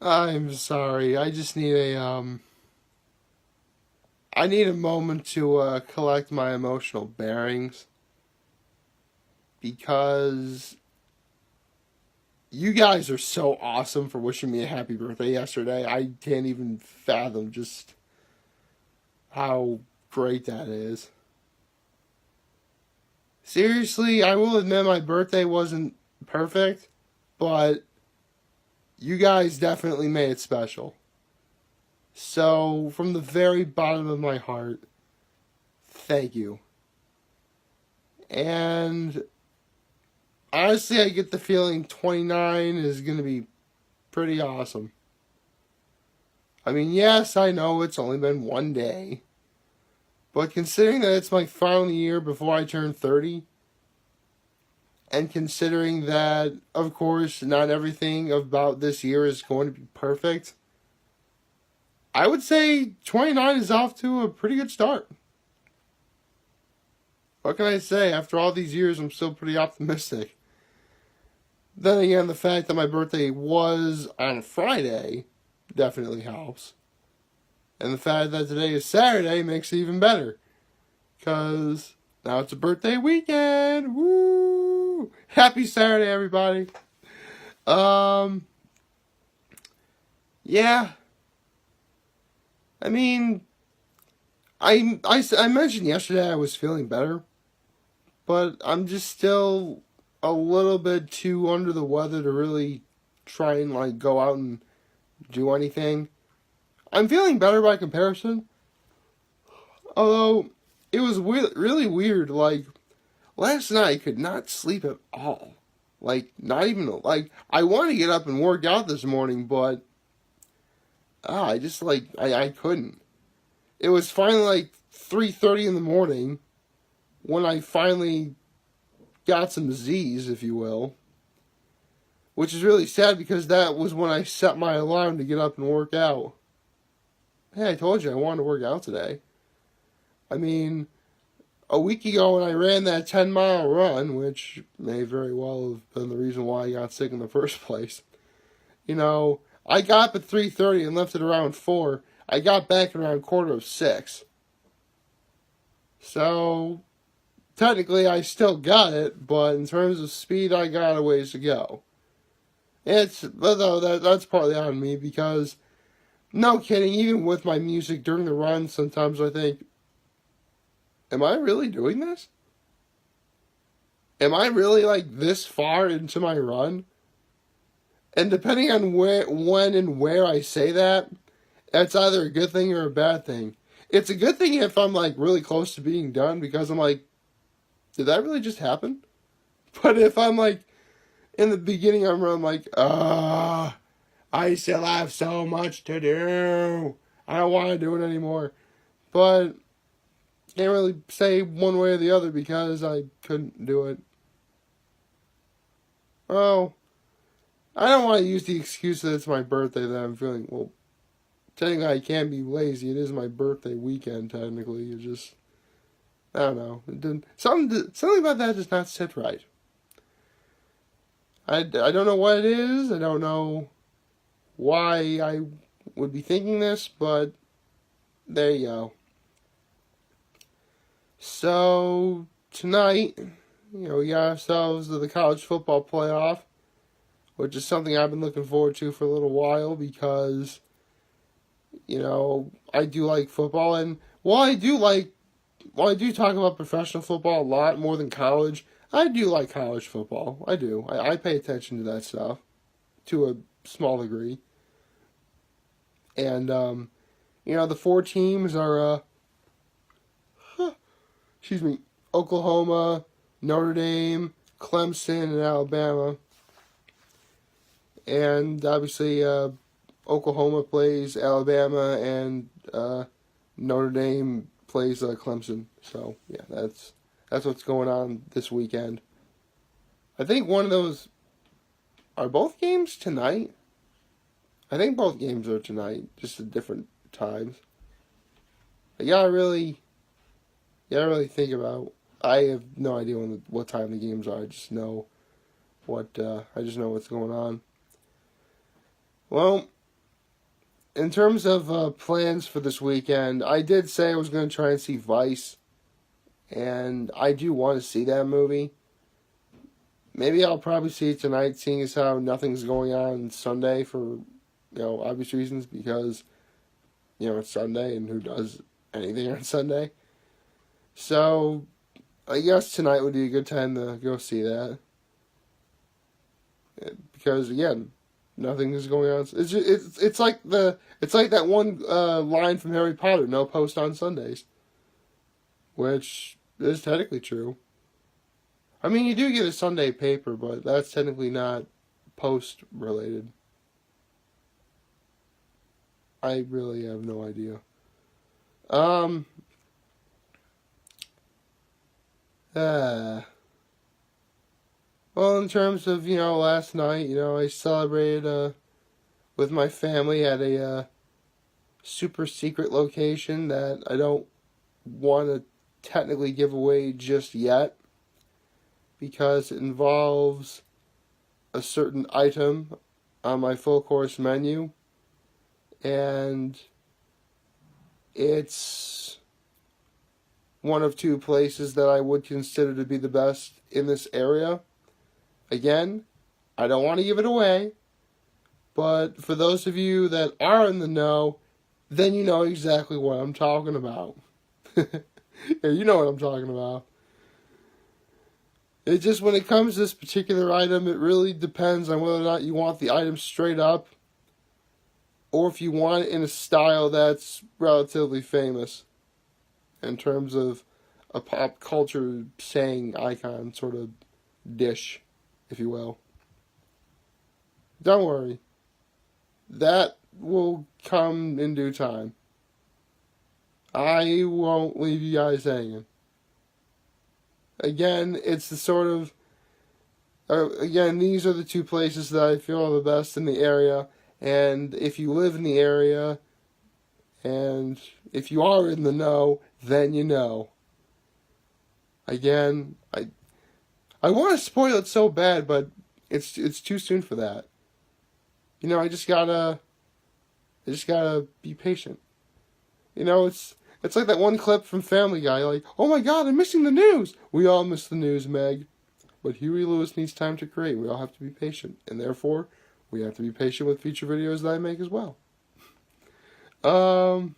I'm sorry. I just need I need a moment to collect my emotional bearings because you guys are so awesome for wishing me a happy birthday yesterday. I can't even fathom just how great that is. Seriously, I will admit my birthday wasn't perfect, but you guys definitely made it special. So, from the very bottom of my heart, thank you. And honestly, I get the feeling 29 is going to be pretty awesome. I mean, yes, I know it's only been one day, but considering that it's my final year before I turn 30, and considering that, of course, not everything about this year is going to be perfect, I would say 29 is off to a pretty good start. What can I say? After all these years, I'm still pretty optimistic. Then again, the fact that my birthday was on Friday definitely helps. And the fact that today is Saturday makes it even better. Because now it's a birthday weekend. Woo! Happy Saturday, everybody. Um, yeah. I mean, I mentioned yesterday I was feeling better. But I'm just still a little bit too under the weather to really try and, like, go out and do anything. I'm feeling better by comparison. Although, it was really weird. Like, last night I could not sleep at all. Like, not even, like, I wanted to get up and work out this morning, but, I just, like, I couldn't. It was finally, like, 3:30 in the morning when I finally got some Z's, if you will. Which is really sad because that was when I set my alarm to get up and work out. Hey, I told you I wanted to work out today. I mean, a week ago when I ran that 10-mile run, which may very well have been the reason why I got sick in the first place. You know, I got up at 3:30 and left at around 4. I got back at around 5:45. So, technically I still got it, but in terms of speed, I got a ways to go. But though that's partly on me because, no kidding, even with my music during the run, sometimes I think, am I really doing this? Am I really, like, this far into my run? And depending on when and where I say that, it's either a good thing or a bad thing. It's a good thing if I'm, like, really close to being done because I'm like, did that really just happen? But if I'm, like, in the beginning I'm like, I still have so much to do. I don't want to do it anymore. But can't really say one way or the other because I couldn't do it. Oh, I don't want to use the excuse that it's my birthday that I'm feeling, well, technically I can't be lazy. It is my birthday weekend, technically. It just, I don't know. Something about that does not sit right. I don't know what it is. I don't know why I would be thinking this, but there you go. So, tonight, we got ourselves to the college football playoff, which is something I've been looking forward to for a little while because, I do like football. And while I do talk about professional football a lot more than college, I do like college football. I do. I pay attention to that stuff to a small degree. And, the four teams are, excuse me, Oklahoma, Notre Dame, Clemson, and Alabama. And obviously, Oklahoma plays Alabama, and Notre Dame plays Clemson. So yeah, that's what's going on this weekend. I think one of those are both games tonight. I think both games are tonight, just at different times. You gotta really think about. I have no idea what time the games are. I just know what's going on. Well, in terms of plans for this weekend, I did say I was going to try and see Vice, and I do want to see that movie. Maybe I'll probably see it tonight, seeing as how nothing's going on Sunday for, obvious reasons, because, it's Sunday, and who does anything on Sunday? So, I guess tonight would be a good time to go see that. Because, again, nothing is going on. It's like that one line from Harry Potter, no post on Sundays. Which is technically true. I mean, you do get a Sunday paper, but that's technically not post related. I really have no idea. Um, uh, well, in terms of, last night, I celebrated with my family at a super secret location that I don't want to technically give away just yet because it involves a certain item on my full course menu, and it's one of two places that I would consider to be the best in this area. Again, I don't want to give it away, but for those of you that are in the know, then you know exactly what I'm talking about. Yeah, you know what I'm talking about. It just, when it comes to this particular item, it really depends on whether or not you want the item straight up, or if you want it in a style that's relatively famous in terms of a pop culture saying icon sort of dish, if you will. Don't worry. That will come in due time. I won't leave you guys hanging. Again, it's the sort of... these are the two places that I feel are the best in the area. And if you live in the area, and if you are in the know, then you know. Again, I want to spoil it so bad, but it's too soon for that. I just gotta be patient. It's like that one clip from Family Guy, like, oh my god, I'm missing the news! We all miss the news, Meg. But Huey Lewis needs time to create. We all have to be patient. And therefore, we have to be patient with future videos that I make as well. That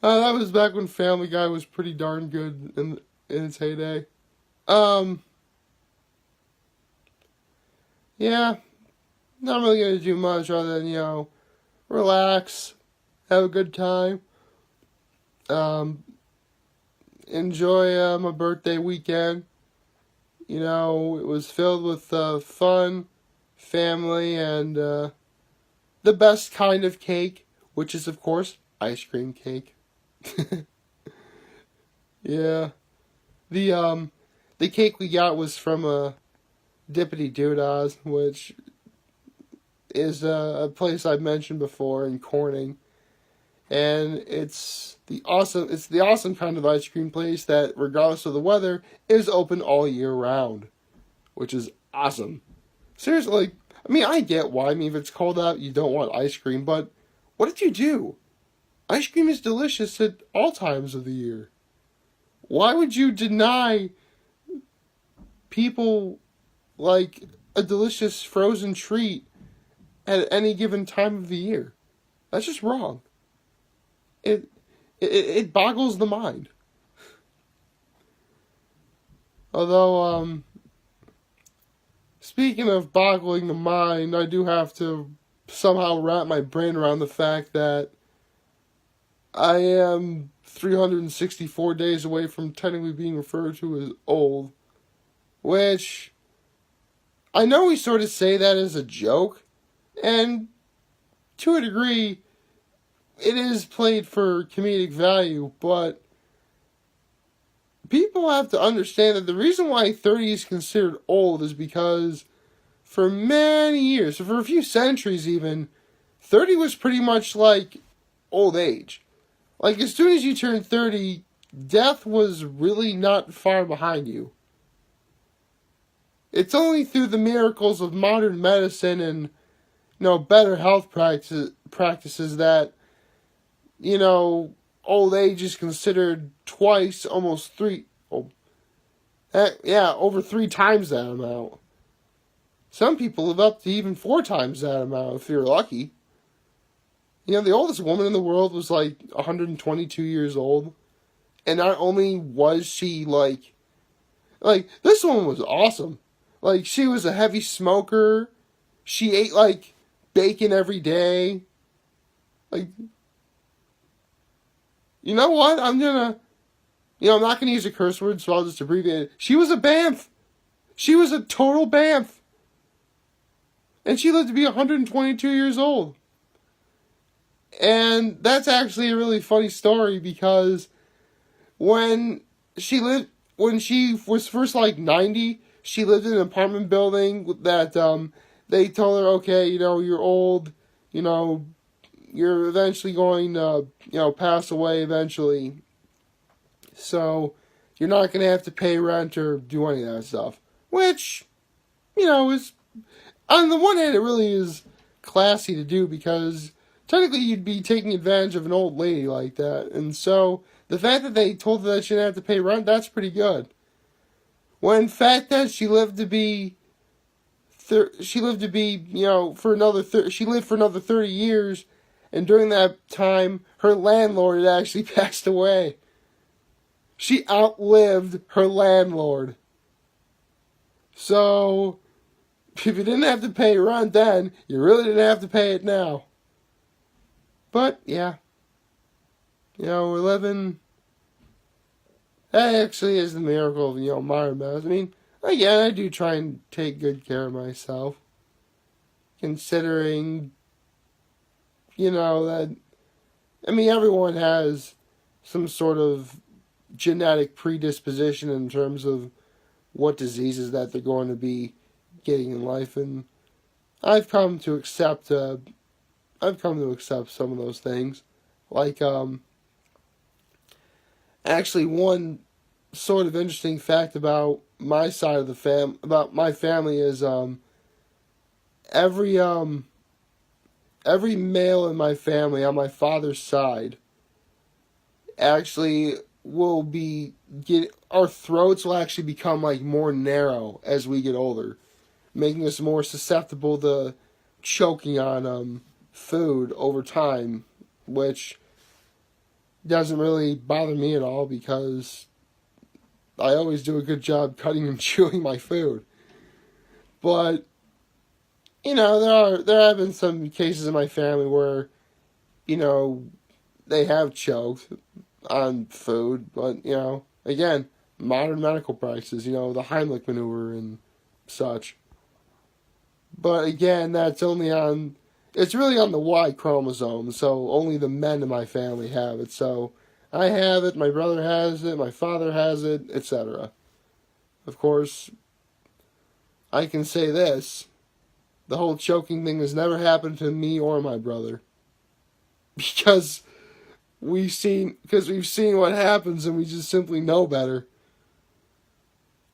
was back when Family Guy was pretty darn good in its heyday. Yeah. Not really going to do much other than, relax, have a good time, enjoy my birthday weekend. It was filled with fun, family, and the best kind of cake, which is, of course, ice cream cake. Yeah. The cake we got was from Dippity Doodahs, which is a place I've mentioned before in Corning, and it's the awesome kind of ice cream place that, regardless of the weather, is open all year round, which is awesome. Seriously, I get why. If it's cold out, you don't want ice cream, but what did you do? Ice cream is delicious at all times of the year. Why would you deny people like a delicious frozen treat at any given time of the year? That's just wrong. It boggles the mind. Although, speaking of boggling the mind, I do have to somehow wrap my brain around the fact that I am 364 days away from technically being referred to as old, which I know we sort of say that as a joke, and to a degree, it is played for comedic value, but people have to understand that the reason why 30 is considered old is because for many years, for a few centuries even, 30 was pretty much like old age. Like, as soon as you turn 30, death was really not far behind you. it's only through the miracles of modern medicine and, better health practices that, old age is considered twice, almost three, over 3 times that amount. Some people live up to even 4 times that amount if you're lucky. The oldest woman in the world was like 122 years old. And not only was she like this woman was awesome. Like, she was a heavy smoker. She ate like bacon every day. Like, you know what? I'm not gonna use a curse word, so I'll just abbreviate it. She was a BAMF. She was a total BAMF. And she lived to be 122 years old. And that's actually a really funny story because when she was first like 90, she lived in an apartment building that they told her, okay, you're old, you're eventually going to, pass away eventually. So you're not going to have to pay rent or do any of that stuff. Which, is, on the one hand, it really is classy to do because technically you'd be taking advantage of an old lady like that. And so the fact that they told her that she didn't have to pay rent, that's pretty good. When in fact that she lived for another 30 years, and during that time, her landlord had actually passed away. She outlived her landlord. So, if you didn't have to pay rent then, you really didn't have to pay it now. But, yeah. We're living. That actually is the miracle of, modern medicine. I mean, again, I do try and take good care of myself. Considering, that, everyone has some sort of genetic predisposition in terms of what diseases that they're going to be getting in life. And I've come to accept some of those things. Like, actually, one sort of interesting fact about my side of the about my family is every male in my family on my father's side actually our throats will actually become like more narrow as we get older, making us more susceptible to choking on food over time, which doesn't really bother me at all because I always do a good job cutting and chewing my food. But there have been some cases in my family where they have choked on food, but again, modern medical practices, the Heimlich maneuver and such. But again, it's really on the Y chromosome, so only the men in my family have it. So I have it, my brother has it, my father has it, etc. Of course, I can say this. The whole choking thing has never happened to me or my brother. Because we've seen what happens and we just simply know better.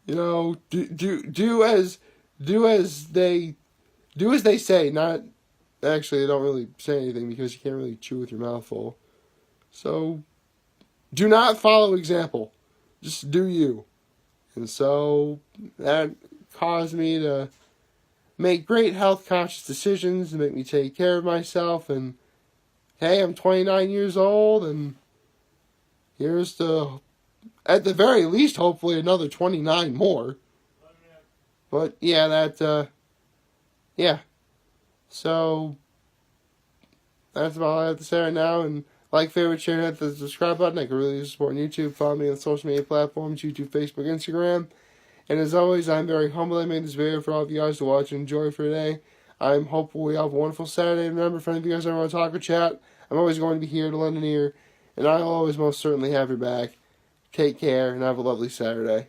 Do as they say, not actually they don't really say anything because you can't really chew with your mouth full. So do not follow example. Just do you. And so that caused me to make great health conscious decisions and make me take care of myself. And hey, I'm 29 years old, and here's to, at the very least, hopefully another 29 more. But yeah, yeah. So that's about all I have to say right now. And like, favorite, share, hit the subscribe button. I can really use support on YouTube. Follow me on social media platforms, YouTube, Facebook, Instagram. And as always, I'm very humble I made this video for all of you guys to watch and enjoy for today. I'm hopeful we have a wonderful Saturday. Remember, if any of you guys ever want to talk or chat, I'm always going to be here to lend an ear. And I'll always most certainly have your back. Take care and have a lovely Saturday.